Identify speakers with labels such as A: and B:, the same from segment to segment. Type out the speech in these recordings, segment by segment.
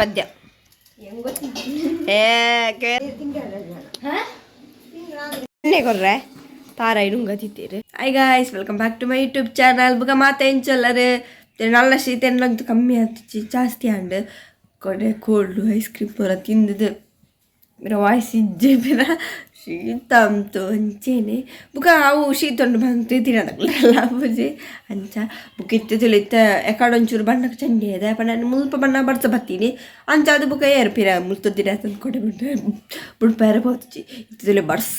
A: ಪದ್ಯ ಕೊರ್ರೆ ತಾರ ಇಡುಂಗತಿತ್ತೀರಿ. Hi guys, welcome back to my YouTube channel. ಬುಗ ಮಾತೆಂಚಲ್ಲರು ನಲ್ಲ ಶೀತ ಎಲ್ಲಂತೂ ಕಮ್ಮಿ ಆಗ್ತಿಚ್ಚಿ ಜಾಸ್ತಿ ಆಂಡ್ ಕೊಡೆ ಕೋಲ್ಡು ಐಸ್ ಕ್ರೀಮ್ ಪೂರ ತಿಂದದು ಬಿರ ವಾಯ್ಸ್ ಇಜ್ಜೆ ಬಿರ ಶೀತ ಅಂತು ಅಂಚೇನೆ ಬುಕ ಅವು ಶೀತ ಉಂಡು ಬಂತು ತಿನ್ನೋದಲ್ಲ ಪೂಜೆ ಅಂಚ ಬುಕ್ ಇತ್ತು ತಿಳಿತ ಎಕಾಡು ಒಂಚೂರು ಬಣ್ಣಕ್ಕೆ ಚಂಡಿ ಇದೆ ಅಪ್ಪ ನಾನು ಮುಲ್ಪ ಬಣ್ಣ ಬಡ್ಸ ಬತ್ತೀನಿ ಅಂಚ ಅದು ಬುಕ ಏರ್ಪಿರ ಮುಲ್ತದಿರ ತಂದು ಕೊಡೆ ಬುಡ್ಪೇರ ಪೋತುಚ್ಚಿ ಇತ್ತು ತಿಳಿ ಬಡ್ಸ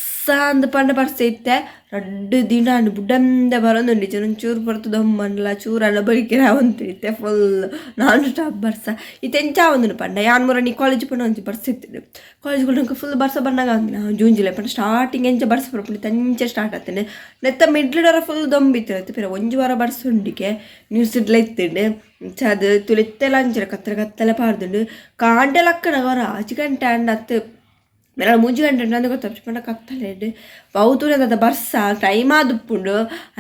A: ಅಂದು ಪಂಡ ಬರ್ಸ ಇತ್ತೆ 2 ದಿನ ಅಂಡು ಬುಡ್ಡಂದ ಬರೋದುಂಡಿச்சு ಒಂಚೂರು ಬರ್ತದ ಮಂಡಲ ಚೂರಲ್ಲ ಬಳಿಕಿರ ಒಂತಿತ್ತೆ ಫುಲ್ ನಾನ್ ಸ್ಟಾಪ್ ಬರ್ಸ ಇತ್ತೆಂಚ ಒಂದು ಪಂಡ ಯಾನ್ ಮೂರ ನೀ ಕಾಲೇಜ್ ಪಂಡ ಒಂಚು ಬರ್ಸಿತ್ತು ಕಾಲೇಜ್ಗಳು ನಂಗೆ ಫುಲ್ ಬರ್ಸ ಬಂದಾಗ ಅಂದಿನ ಜೂನ್ ಜುಲೈ ಪಂಡ ಸ್ಟಾರ್ಟಿಂಗ್ ಎಂಚ ಬರ್ಸ ಬರ್ಪುಂಡು ತಂಚೆ ಸ್ಟಾರ್ಟ್ ಆಗ್ತೇನೆ ನೆತ್ತ ಮಿಡ್ಲಡರ ಫುಲ್ ದೊಂಬಿತ್ತಿರತ್ತೆ ಪಿರ ಒಂಜು ವಾರ ಬರ್ಸುಂಡಿಗೆ ನ್ಯೂಸ್ ಇಡ್ಲ ಇತ್ತಿಂಡು ಅದು ತುಳಿತ್ತೆಲ್ಲ ಅಂಚಿರ ಕತ್ತಲೆ ಪಾರ್ದುಂಡು ಕಾಂಟೆ ಲಕ್ಕನ ಅವರ ಆಚಿಗಂಟೆ ಅಂಡ್ ಅತ್ತು ಮೇಲ 3 ಗಂಟೆ ನಂದು ಗೊತ್ತಪ್ಪಿಕೊಂಡ ಕತ್ತಲೆ ಬೌತೂರ ಅದ ಬರ್ಸ ಟೈಮ್ ಆದುಪ್ಪುಂಡು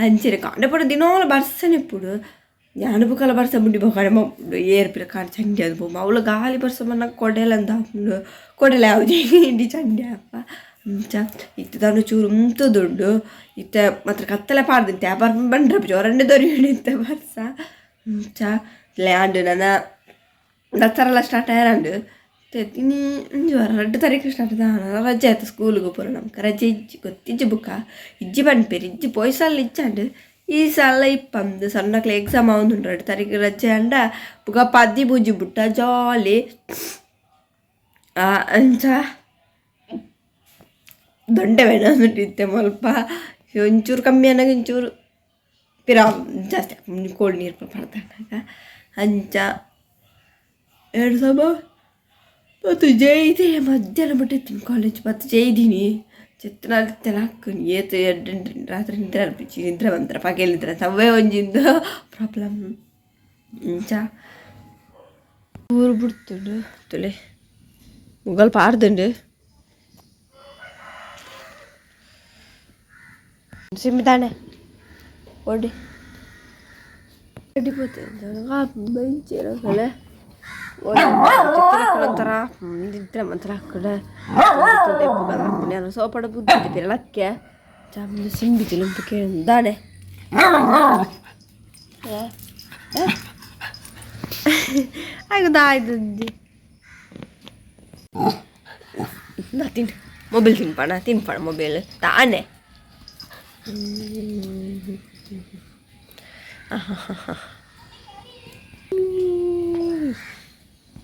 A: ಅಂಚೆರೆ ಕಾಂಡೆ ಪಡ ದಿನೋಲ ಬರ್ಸನೆ ಇಪ್ಪುಡು ನಾನು ಬುಕ್ಕಲ್ಲ ಬರ್ಸ ಬುಡ್ಡಿ ಬೋಕಾಡೆ ಮಪ್ಪುಂಡು ಏರ್ಪಿರ ಕಾಡು ಚಂಡಿ ಅದು ಬೋಮ ಅವಳು ಗಾಲಿ ಬರ್ಸ ಮನ್ನ ಕೊಡೆಲ್ಲ ಅಂತ ಹಾಕೊಂಡು ಕೊಡೆಲ್ಲ ಯಾವುದು ಇಂಡಿ ಚಂಡಿ ಅಪ್ಪ ಅಂಚ ಇತ್ತು ತಾನು ಚೂರು ಮುಂತುದುಂಡು ಇತ್ತ ಮಾತ್ರ ಕತ್ತಲೆ ಪಾಡ್ದಂತೆ ಬಂಡ್ರ ಜೋರನ್ನೇ ದೊರೆಯುತ್ತೆ ಬರ್ಸ ಅಂಚ ಲ್ಯಾಂಡ್ ನನ್ನ ದಸರೆಲ್ಲ ಸ್ಟಾರ್ಟ್ ಆಯ್ರಂಡು ಇನ್ನು 2 ತಾರೀಕು ಸ್ಟಾರ್ಟ್ ರಜೆ ಆಯ್ತು ಸ್ಕೂಲಿಗೆ ಪೂರ ನಮ್ಗೆ ರಜೆ ಇಜ್ಜಿ ಗೊತ್ತಿಜ್ಜಿ ಬುಕ್ಕ ಇಜ್ಜಿ ಬಂದ್ಪೇರಿ ಇಜ್ಜಿ ಪೊಯ್ಸಲ್ಲ ಇಚ್ಚಾಂಡು ಈ ಸಲ ಇಪ್ಪಂದು ಸಣ್ಣಕ್ಲೆ ಎಕ್ಸಾಮ್ ಆಗುಂಡು 2 ತಾರೀಕು ರಜೆ ಅಂಡ ಬುಕ್ಕ ಪದ್ದಿ ಬೂಜಿ ಬುಟ್ಟ ಜಾಲಿ ಅಂಚ ದೊಡ್ಡ ಬೇಡ ಮಲ್ಪ ಒಂಚೂರು ಕಮ್ಮಿ ಅನ್ನೋಕೆ ಒಂಚೂರು ಪಿರ ಜಾಸ್ತಿ ಕೋಲ್ಡ್ ನೀರು ಪಡ್ದಾಗ ಅಂಚ 2 ಸಮ ಮತ್ತು ಜೈದೆ ಮಧ್ಯಾಹ್ನ ಬಿಟ್ಟಿರ್ತೀನಿ ಕಾಲೇಜ್ ಮತ್ತು ಜೈದೀನಿ ಚಿತ್ರತೆಲ್ಲ ಹಾಕ್ಕೊಂಡು ಏತು 2 ರಾತ್ರಿ ನಿದ್ರೆ ಅಲ್ಪಿಚ್ಚಿ ನಿದ್ರೆ ಬಂತಾರೆ ಪಗೇಲಿದ್ರೆ ತವೇ ಒಂಜಿಂದು ಪ್ರಾಬ್ಲಮ್ ಇಂಚ ಊರು ಬಿಡ್ತುಂಡು ತುಳಿ ಮುಗಲ್ ಪಾರ್ದುಂಡು ಸಿಮ್ಮಿದಾನೆ ಒಡ್ಡಿ ಬೈಚಿರೋಗಳೆ ಒಂಥರ ನಿದ್ರೆ ಮಂತ್ರ ಹಾಕಡೆ ನಾನು ಸೋಪಡ ಬುದ್ಧಿ ಲಕ್ಕೆ ಚಾಮಂದು ಸಿಂಬಿತಿಲು ಅಂತ ಕೇಳಿದಾನೆ ಆಯ್ತು ನಾ ತಿನ್ ಮೊಬೈಲ್ ತಿನ್ಪಣ ಮೊಬೈಲ್ ತಾನೆ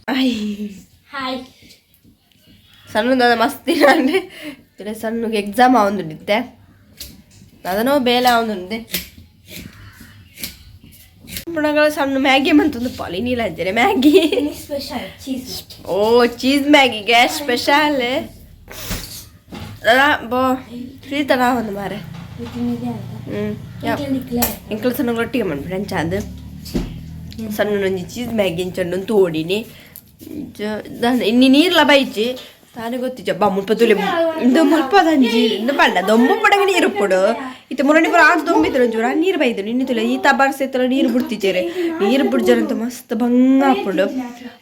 A: ಹಾಯ್ ಸಣ್ಣದ ಮಸ್ತಿ ಅಂದರೆ ಸಣ್ಣಗೆ ಎಕ್ಸಾಮ್ ಆವಂದುಂಡಿತ್ತೆ ಅದನೋ ಬೇಲೆ ಆವಂದುಂಡೆ ಪುಣಗಳ ಸಣ್ಣ ಮ್ಯಾಗಿ ಮಂತೊಂದು ಪಾಲಿ ನೀಲ ಅಜ್ಜರೆ ಮ್ಯಾಗಿ ಓ ಚೀಸ್ ಮ್ಯಾಗಿಗೆ ಸ್ಪೆಷಲ್ ಬೋ ಫ್ರೀ ತರ ಒಂದು ಮಾರೆ ಎಂಕಲ್ ಸಣ್ಣ ಒಟ್ಟಿಗೆ ಮಾಡ್ಬಿಡಿ ಅಂಚ ಅದು ಸಣ್ಣ ಒಂಜಿ ಚೀಸ್ ಮ್ಯಾಗಿ ಇಂಚಂಡು ತೋಡಿನಿ ಇನ್ನು ನೀರ್ಲ ಬೈಚಿ ತಾನೇ ಗೊತ್ತಿಜ್ಜ ಮುಲ್ಪ ತುಳಿ ಇಂದು ಮುಲ್ಪ ದಂಜಿ ಇಂದು ಪಂಡ ದೊಂಬು ಪಡಂಗ ನೀರು ಪುಡು ಇತ್ತು ಮುರಣಿ ಪುರ ಆದು ದೊಂಬಿದ್ರು ಒಂಚೂರು ನೀರು ಬೈದು ಇನ್ನು ತುಳಿ ಈ ತಬಾರ್ಸೆತ್ತಲ ನೀರು ಬಿಡ್ತಿದ್ದೇರೆ ನೀರು ಬಿಡ್ಜರಂತ ಮಸ್ತ್ ಭಂಗ ಹಾಕೊಂಡು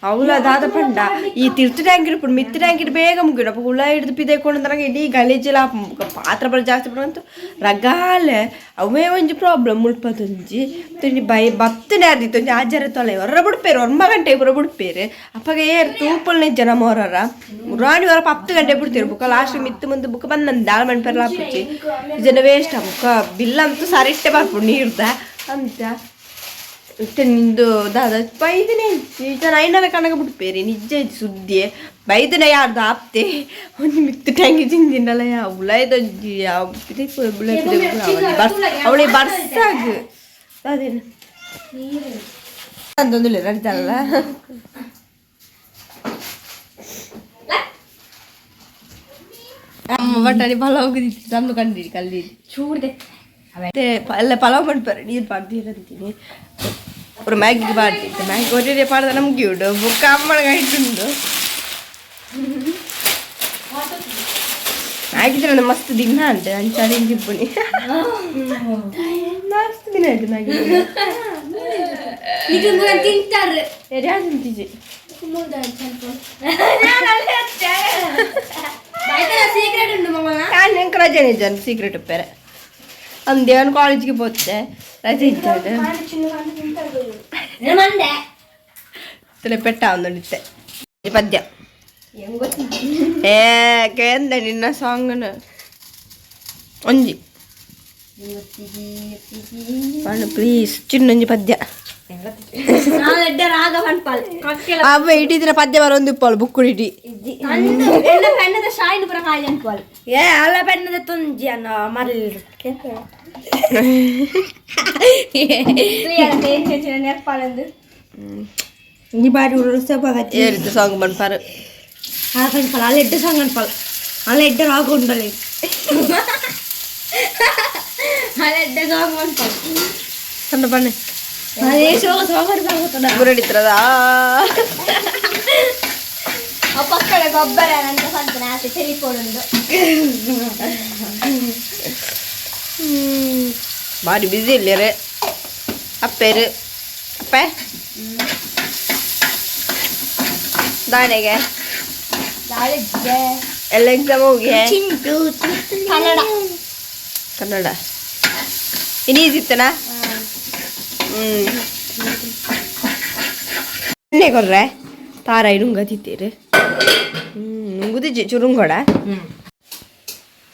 A: ಅವಳು ಅದಾದ ಪಂಡ ಈ ತಿರ್ತು ಟ್ಯಾಂಕ್ ಇಡ್ಬಿಡು ಮಿತ್ತು ಟ್ಯಾಂಕ್ ಇಡ್ ಬೇಗ ಮುಗಿಡಪ್ಪ ಹುಳ ಹಿಡಿದು ಪಿದೈಕೊಂಡು ನನಗೆ ಇಡೀ ಗಲೀಜೆಲ್ಲ ಪಾತ್ರ ಬರ ಜಾಸ್ತಿ ಬಿಡಂತು ರಗಾಲೆ ಅವೇ ಒಂಜಿ ಪ್ರಾಬ್ಲಮ್ ಮುಳ್ಪದೊಂಜಿ ತಿಂಡಿ ಬತ್ತನೇ ಆದಿತ್ತು ಒಂಜಿ ಆಜಾರ ತೊಲೆ ಹೊರ ಬಿಡ್ಪೇರು 1 ಗಂಟೆ ಪೂರ ಬಿಡ್ಪೇರು ಅಪ್ಪಗೆ ಏರ್ ತೂಪಲ್ನೇ ಜನ ಮೋರರ ರಾಣಿ ವರ 10 ಗಂಟೆ ಬಿಡ್ತೀರು ಬುಕ್ಕ ಲಾಸ್ಟ್ ಮಿತ್ತು ಮುಂದೆ ಬುಕ್ಕ ಬಂದು ನನ್ನ ದಾಳ ಮಣ್ಪೇರ್ಲ ಹಾಪಿಚ್ಚಿ ಜನ ವೇಸ್ಟ್ ಬುಕ್ಕ ಬಿಲ್ ಅಂತೂ ಸರಿಟ್ಟೆ ಬರ್ಬಿಡು ನೀರ್ದ ಅಂತ ಇತ್ತೆ ನಿಂದು ದಾದ ಬೈದನೆ ಜನ ಐನರ ಕಣಗ ಬಿಡ್ಪೇರಿ ನಿಜ ಸುದ್ದಿ ಬೈದನೆ ಯಾರ್ದು ಆಪ್ತೆ ಒಂದು ಮಿತ್ತು ಟ್ಯಾಂಗಿ ತಿಂದಿನಲ್ಲ ಯಾವ ಉಳಾಯ್ದೊಂಜಿ ಯಾವ ಅವಳಿಗೆ ಬರ್ಸಾಗ ಅದೇನು ಅಂತಂದಿಲ್ಲ ನಡೀತಾರಲ್ಲ ಬಟಾಣಿ ಪಲಾವ್ ಹೋಗಿದ್ದಿತ್ತು ತಂದು ಕಂಡಿರಿ ಕಲ್ಲಿದ್ದು ಚೂಡ್ದೆ ಮತ್ತೆ ಎಲ್ಲ ಪಲಾವ್ ಮಾಡ್ತಾರೆ ನೀರು ಪಾಡ್ದಿರಂತೀನಿ ஒரு மேகிக்கு பாட்டு மேகி ஒரே பாடுறத நமக்கு விடும் புக்கு அம்மனுக்கு ஆயிட்டு மேகி தின மஸ்ತ್ ದಿನ ಅಂತೆ ಅಂಚಾಡಿ ಜಿಪ್ಪುನಿ ಮಸ್ತ್ ದಿನ ಆಯ್ತು ಮ್ಯಾಗಿ ಇದು ತಿಂತಾರೆ ಯಾರು ತಿಂತಿಜಿ నాకు రజ ఇచ్చాను సీక్రెట్ ఉప్పారు అందేమని కాలేజీకి పోతే రజ ఇచ్చాడు పెట్టా ఉందండి ఇస్తే పద్యం ఏందే నిన్న సాంగ్ ಒಂಜಿ ಪ್ಲೀಸ್ ಚಿನ್ನೊಂಜಿ ಪದ್ಯ ಅವ ಇಟ್ಟಿದ್ರೆ ಪದ್ಯ ಬರೊಂದು ಇಪ್ಪಳು ಬುಕ್ಕುಡು ಇಟಿ
B: ಏ ಅಲ್ಲ ಪೆನ್ನದ ತುಂಜಿ ಅನ್ನ ಮರಳಿ ಈ ಬಾರಿ
A: ಏರಿದ್ದು ಸಾಂಗ್ ಬನ್ಪಾರು
B: ಅಲ್ಲ ಎಡ್ಡೆ ಸಾಂಗ್ ಅನ್ಪಲ್ ಅಲ್ಲ ಎಡ್ಡೆ ರಾಗ ಉಂಡಲೆ ಅಲ್ಲ ಎಡ್ಡೆ ಸಾಂಗ್ ಅನ್ಪಲ್
A: ಕಣ್ಣ ಬನ್ನಿ
B: ಅದೇ ಸೋಗ ಸೋಗರು ಸಾಗುತ್ತದ
A: ಗುರಡಿತ್ರದಾ
B: ಆ ಪಕ್ಕಡೆ ಗೊಬ್ಬರ ಅಂತ ಸಂತನೆ ಆಸೆ ಟೆಲಿಫೋನ್
A: ಭಾರಿ ಬ್ಯುಸಿ ಇಲ್ಲರೆ ಅಪ್ಪೇರು ಅಪ್ಪ ದಾನೆಗೆ ಎಲ್ಲ ಎಕ್ಸಾಮ್ ಹೋಗಿ
B: ಕನ್ನಡ
A: ಕನ್ನಡ ಇನ್ನು ಈಸಿ ಇತ್ತನಾ ಎಣ್ಣೆ ಕೊರ್ರೆ ತಾರಾಯಿ ನುಂಗತಿತ್ತೀರಿ ನುಂಗುದಿಜ್ಜಿ ಚುರುಂಗೊಡ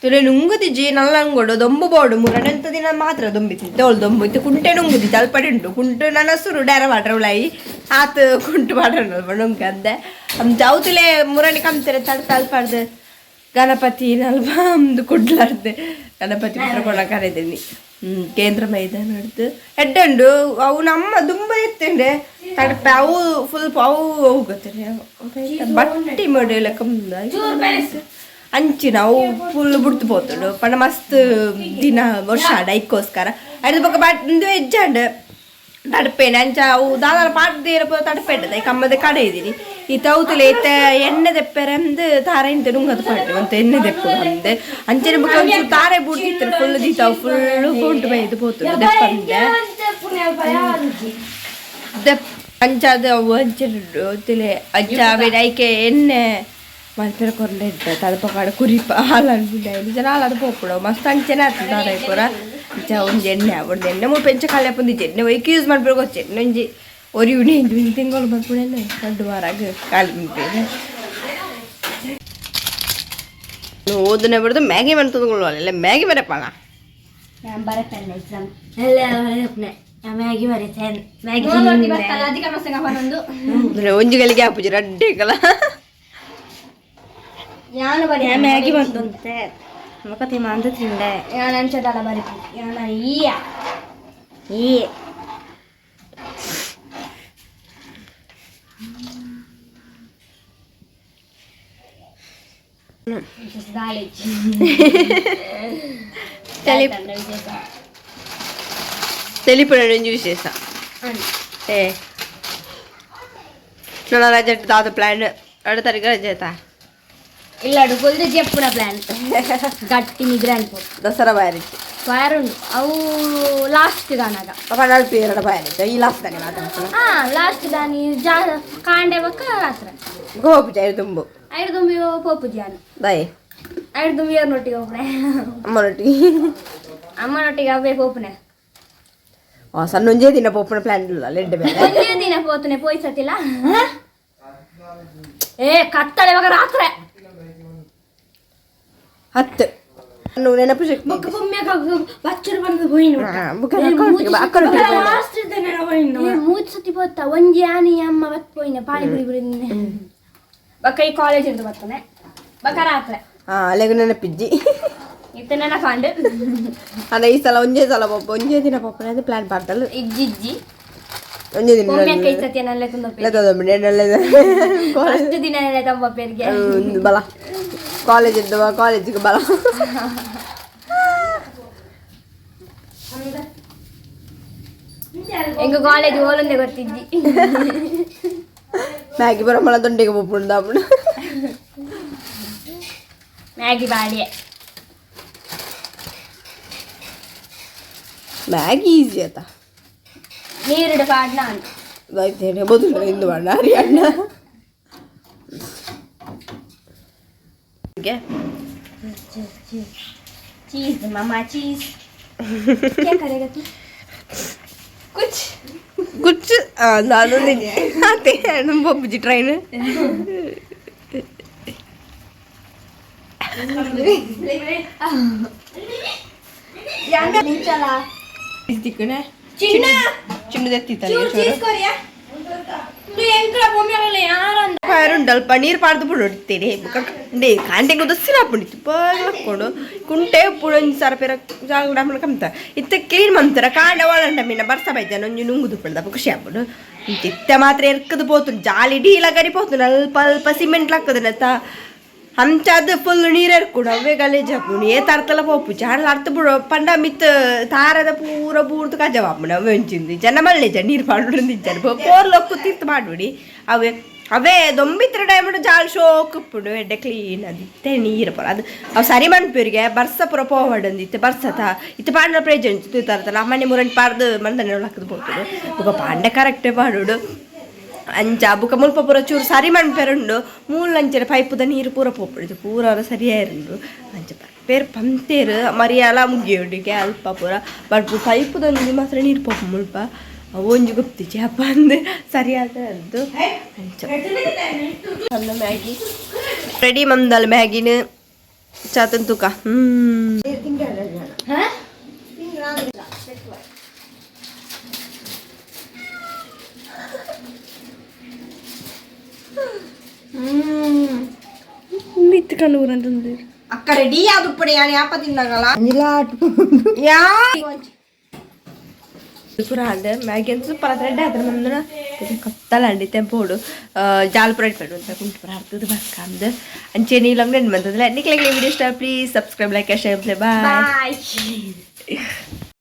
A: ತುಲೆ ನುಂಗುದಿಜ್ಜಿ ನಲ್ಲ ನುಂಗೊಡು ದೊಂಬು ಬೋಡು ಮುರನೆಂತ ದಿನ ಮಾತ್ರ ದೊಂಬಿತ್ತು ತೋಳು ದೊಂಬು ಇತ್ತು ಕುಂಟೆ ನುಂಗುದಿತ್ತು ಅಲ್ಪಡೆ ಉಂಟು ಕುಂಟು ನನ್ನ ಹಸುರು ಡೈರ ಮಾಡ್ರೆ ಉಳಾಯಿ ಆತು ಕುಂಟು ಮಾಡ್ರೆ ನುಂಗ ಅಂದೆ ಚೌತಿಲೆ ಮುರಣಿ ಕಂತಾರೆ ತಡ ತಲ್ಪಾಡ್ದು ಗಣಪತಿ ನಲ್ವ ಒಂದು ಕುಡ್ಲಾರ್ದೆ ಗಣಪತಿ ಬಿಟ್ರಕೊಂಡ ಕರೆದೀನಿ ಕೇಂದ್ರ ಮೈದಾನ ಹಿಡ್ದು ಎಡ್ಡುಂಡು ಅವು ನಮ್ಮ ದುಂಬ ಎತ್ತಂಡೆ ತಡಪೆ ಅವು ಫುಲ್ ಅವು ಹೋಗುತ್ತಾರೆ ಬಟ್ಟಿ ಮಾಡಿ ಲೆಕ್ಕ ಅಂಚಿನ ಅವು ಫುಲ್ ಬಿಡ್ತು పోతుడు ಪಣ ಮಸ್ತ್ ದಿನ ವರ್ಷ ಐಕೋಸ್ಕರ ಅದ್ರ ಪಕ್ಕ ಬಂದು ಹೆಜ್ಜಾಂಡ್ ತಡಪೇನೆ ಅಂಚ ಅವು ದಾದಾರ ಪಾಡ್ದೇರ ತಡಪೆಟ್ಟದ ಕಮ್ಮದ ಕಡೆ ಇದ್ದೀನಿ ಈ ತೌತುಲೆ ಎಣ್ಣೆ ದೆಪ್ಪರೆ ಅಂದು ತಾರ ಇಂತ ನುಂಗದು ಪಾಡ್ರಿ ಅಂತ ಎಣ್ಣೆ ದೆಪ್ಪು ಅಂದೆ ಅಂಚನೆ ಬುಕ್ಕ ಒಂಚೂರು ತಾರೆ ಬುಡ್ದಿತ್ತು ಫುಲ್ ದೀತಾವು ಫುಲ್ ಕೊಂಟು ಬೈದು పోతుడు ದೆಪ್ಪಂದೆ ದೆಪ್ ಅಂಚಾದ ಅವು ಅಂಚೆ ತಿಲೆ ಅಜ್ಜ ಐಕೆ ಎಣ್ಣೆ ಮಲ್ಪೆರ ಕೊರಲೆ ಇದ್ದ ತಳಪ ಕಾಡು ಕುರಿಪ ಹಾಲು ಜನ ಹಾಲಾದ ಪೋಪುಡು ಮಸ್ತ್ ಅಂಚೆನೆ ಆಗ್ತದೆ ದಾದಾಯ ಪೂರ ಒಂಜಿ ಎಣ್ಣೆ ಒಂದು ಎಣ್ಣೆ ಮೂರು ಪೆಂಚ ಖಾಲಿ ಹಾಕೊಂದಿತ್ತು ಎಣ್ಣೆ ಒಯ್ಕೆ ಯೂಸ್ ಮಾಡ್ಬೇಕು ಗೊತ್ತು ಎಣ್ಣೆ ಒಂಜಿ ಒರಿ ಉಣಿ ತಿಂಗಳು ಬರ್ಬಿಡೇನೆ ದೊಡ್ಡ ವಾರಾಗ ಖಾಲಿ ಉಂಟೇನೆ ಓದನೆ ಬಿಡ್ದು ಮ್ಯಾಗಿ ಮಾಡಿ ತಂದ್ಕೊಳ್ಳಲ್ಲ ಮ್ಯಾಗಿ ಬರಪ್ಪಣ
B: ಬರತ್ತಲ್ಲ ಎಕ್ಸಾಮ್ ಮ್ಯಾಗಿ ಬರೀತೇನೆ ಮ್ಯಾಗಿ
A: ಒಂಜಿಗಳಿಗೆ ಹಾಪುಜಿ ರಡ್ಡಿಗಲ್ಲ
B: ಯಾನು ಬರೀ ಮ್ಯಾಗಿ ಬಂದಂತೆ ಮಕತಿ ಮಂದು ತಿಂಡೆ ಯಾನು ಅಂಚದಲ್ಲ ಬರೀತಿ ಯಾನ ಈ
A: తెలిపడండి చూసేసా నా రజెట్ తాత ప్లాన్ అడుగుతారు రజేత
B: ಇಲ್ಲ ಅಡುಗೊಲ್ದು ಜಪ್ಪುನ ಪ್ಲಾನ್ ಗಟ್ಟಿ ನಿದ್ರೆ ಅನ್ಕೋ
A: ದಸರಾ ಬಯರಿತ್ತು
B: ಬಯರುಂಡು ಅವು ಲಾಸ್ಟ್ ಗಾನಾಗ
A: ನಲ್ಪಿ ಎರಡು ಬಯರಿತ್ತು ಈ ಲಾಸ್ಟ್ ದಾನಿ ಮಾತಾಡ್ತಾನೆ
B: ಲಾಸ್ಟ್ ದಾನಿ ಕಾಂಡೆ ಬಕ್ಕ ರಾತ್ರ
A: ಗೋಪು ಐದು ತುಂಬು
B: ಐದು ತುಂಬಿ ಪೋಪು ಜಾನು
A: ಬಾಯ್
B: ಐದು ತುಂಬಿ ನೊಟ್ಟಿಗೆ ಹೋಗ್ನೆ ಅಮ್ಮನೊಟ್ಟಿಗೆ ಅವೇ ಪೋಪುನೆ
A: ಸಣ್ಣ ಒಂಜೇ ದಿನ ಪೋಪುನ ಪ್ಲಾನ್ ಇಲ್ಲ ಲೆಡ್ಡೆ ಬೇರೆ
B: ಒಂದೇ ದಿನ ಪೋತುನೆ ಪೋಯ್ಸತಿಲ್ಲ ಕತ್ತಳೆ ಇವಾಗ ರಾತ್ರೆ 10 ನೆನಪು ಶಕ್ತಿ ಬಚ್ಚರು ಬಂದು ಮೂರು ಸತಿ ಬತ್ತ ಒಂಜಿ ಆನಿ ಅಮ್ಮ ಬತ್ ಪೋಯಿನ ಪಾನಿಪುರಿ ಬಿಡಿನೆ ಬಕ್ಕ ಈ ಕಾಲೇಜ್ ಅಂತ ಬರ್ತಾನೆ ಬಕ್ಕ ರಾತ್ರೆ
A: ಅಲ್ಲಿಗೆ ನೆನಪಿಜ್ಜಿ
B: ಇತ್ತ ನೆನಪಂಡು
A: ಅದ ಈ ಸಲ ಒಂಜೇ ಸಲ ಪಪ್ಪ ಒಂಜೇ ದಿನ ಪಪ್ಪನ ಅದು ಪ್ಲಾನ್ ಮಾಡ್ತಲ್ಲ
B: ಇಜ್ಜಿಜ್ಜಿ
A: ಒಂಜೇ ದಿನ
B: ಕೈ ಸತಿ ನಲ್ಲೆ ಅಷ್ಟು ದಿನ ತಂಬ ಪೇರಿಗೆ
A: ಬಲ ಕಾಲೇಜ್ ಇದ್ದವ ಕಾಲೇಜಿಗೆ ಬಲ
B: ಎಂಗ ಕಾಲೇಜ್ ಹೋಲಂದೆ ಗೊತ್ತಿದ್ದಿ
A: ಮ್ಯಾಗಿ ಬರಮಳ ದೊಂಡಿಗೆ ಪಪ್ಪುಂಡು ಅಪ್ಪುಡು
B: ಮ್ಯಾಗಿ ಬಾಡಿಯೆ
A: ಮ್ಯಾಗಿ ಈಸಿ ಆಯ್ತಾ
B: ನೀರಿಡ ಪಾಡ್ನ ಅಂತ
A: ಬೈತೇನೆ ಬದುಕು ಇಂದು ಮಾಡ ಹರಿಯಣ್ಣ
B: चीज मामा चीज क्या करेगा तू कुछ
A: ನಾನು ಅದೇ ಬೊಬ್ಬುಜಿ ಟ್ರೈನ್ పన్నీర్ పాడుతూ పొడితేనే కాంటే కొద్ది సిరాపుండిತ್ತು ಹಾಕೊಂಡು ಕುಂಟೆ ಪುಳಂಜಿ ಸರಪೇರ ಜಾಗ ಕಮ್ತ ಇತ್ತ ಕ್ಲೀನ್ ಮಂತರ ಕಾಂಡ ಒಳಂಡ ಮೀನ ಬರ್ಸ ಬೈತಾನ ಒಂಜಿ ನುಂಗುದು ಪುಳ್ದ ಖುಷಿ ಆಗ್ಬಿಡು ಇತ್ತ ಮಾತ್ರ ಎರ್ಕದು పోతుంది ಜಾಲಿ ಡೀಲ ಗರಿపోతుంది ಅಲ್ಪ ಅಲ್ಪ ಸಿಮೆಂಟ್ ಹಾಕದನತ್ತ ಅಂಚದು ಫುಲ್ ನೀರು ಕೂಡ ಅವೇ ಗಲೇಜ್ ಹಾಕೊಂಡು ಏ ತರ್ತಲ ಪೋಪು ಜಾಲ ಅರ್ಥ ಬಿಡು ಪಂಡ ಮಿತ್ ತಾರದ ಪೂರ ಬೂರ್ದು ಕಜವಾಪುಣ ಅವೇ ಒಂಚಿಂದು ಜನ ಮಳ್ಳೆ ಜನ ನೀರು ಪಾಡ್ಬಿಡು ಇಜ್ಜಾರು ಪೋರ್ಲೊಕ್ಕು ತೀರ್ಥ ಮಾಡ್ಬಿಡಿ ಅವೇ ಅವೇ ದೊಂಬಿತ್ರ ಟೈಮ್ ಜಾಲ್ ಶೋಕ್ ಉಪ್ಪುಡು ಎಡ್ಡೆ ಕ್ಲೀನ್ ಅದಿತ್ತೆ ನೀರು ಪರ ಅದು ಅವು ಸರಿ ಮನ್ಪೇರಿಗೆ ಬರ್ಸ ಪುರ ಪೋವಡಂದಿತ್ತೆ ಬರ್ಸತ ಇತ್ತು ಪಾಂಡ ಪ್ರೆಜೆಂಟ್ ತೂತಾರತಲ್ಲ ಮನೆ ಮುರಂಟ್ ಪಾಡ್ದು ಮಂದನೆ ಹಾಕದು ಹೋಗ್ತದೆ ಬುಗ ಪಾಂಡ ಕರೆಕ್ಟೇ ಪಾಡೋಡು ಅಂಚ ಬುಕ ಮುಲ್ಪ ಪೂರ ಚೂರು ಸರಿ ಮನ್ಪೇರುಂಡು ಮೂಲ ಅಂಚೆ ಪೈಪುದ ನೀರು ಪೂರ ಪೋಪಿಡಿದು ಪೂರ ಸರಿಯಾಯಿರುಂಡು ಅಂಚ ಪೇರು ಪಂತೇರು ಮರಿಯಾಲ ಮುಗಿಯೋಡಿಗೆ ಅಲ್ಪ ಪೂರ ಬಟ್ ಪೈಪುದ ಮಾತ್ರ ನೀರು ಪೋಪು ಮುಲ್ಪ ಒಂಜಿ ಗುಪ್ತಿಚ್ಚಿ ಹಬ್ಬ ಅಂದು ಸರಿಯಾದ ಅದು ಅಂಚ ಅನ್ನ ಮ್ಯಾಗಿ ರೆಡಿ ಮಂದಲ್ ಮ್ಯಾಗಿನ ಚಾತನ್ ತೂಕ ಮಿತ್ಕೊಂಡು ಊರಂತಂದು ಅಕ್ಕ ರೆಡಿ ಅದು ಪಡೆ ಯಾರು ಯಾಪ ತಿಂದಾಗಲ್ಲ ಯಾ ಪೂರ ಅಂಡೆ ಮ್ಯಾಗಿ ಅಂತ ಸೂಪರ್ ಆದ್ರೆ ರೆಡಿ ಆದ್ರೆ ನಮ್ದು ಕತ್ತಲ ಅಂಡಿ ತೆಂಪೋಡು ಜಾಲ್ಪುರ ಇಟ್ಬಿಡು ಅಂತ ಕುಂಟು ಪುರ ಅರ್ಥದ ಬರ್ಕಂದು ಅಂಚೆ ನೀಲಂಗ್ ನೆನ್ ಬಂತದ್ರೆ ನಿಕ್ಲೆಗೆ ವಿಡಿಯೋ ಇಷ್ಟ please subscribe like share bye